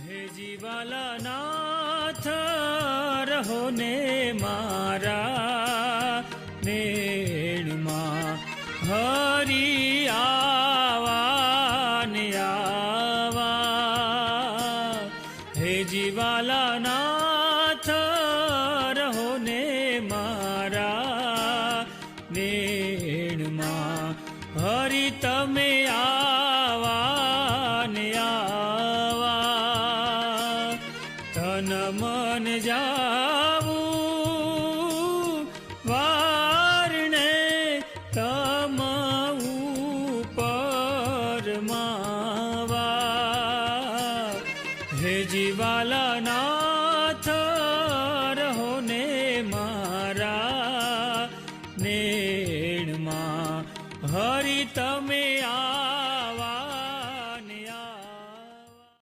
હે જીવાલા નાથ રહો ને મારા નેણમાં હરી આવા ને આવા. હે જીવાલા નાથ રહો ને મારા નેણમાં હરી તમે આવા ને આવા. તન મન જાવું વારણે તમ ઉપર માવા. હે જીવાલા ના